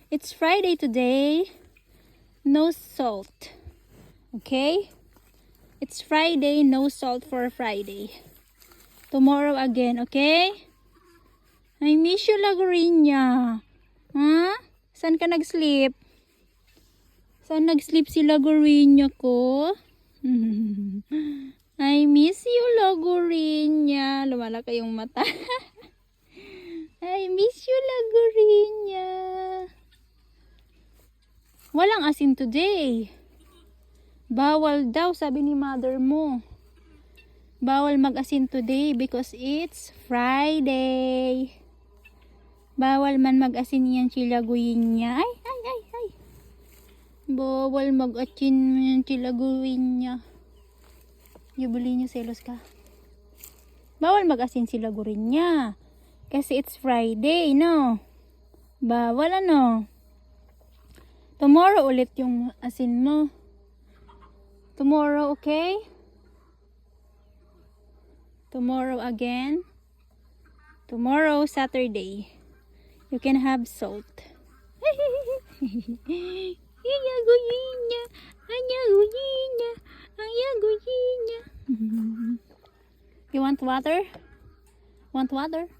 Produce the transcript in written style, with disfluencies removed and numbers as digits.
It's Friday today. No salt. Okay? It's Friday, no salt for Friday. Tomorrow again, okay? I miss you, Lagorinya. Huh? Saan ka nag-sleep? Saan nag-sleep si Lagorinya ko? I miss you, Lagorinya. Lumalaki yung mata. I miss you, Lagorinya. Walang asin today. Bawal daw, sabi ni mother mo. Bawal mag-asin today because it's Friday. Bawal man mag-asin yan si Lagorinya. Ay. Bawal mag-asin yan si Lagorinya. Yubuli niyo, selos ka. Bawal mag-asin si Lagorinya. Kasi it's Friday, no? Bawal ano? Tomorrow ulit yung asin mo. Tomorrow, okay? Tomorrow again. Tomorrow, Saturday. You can have salt. You want water? Want water?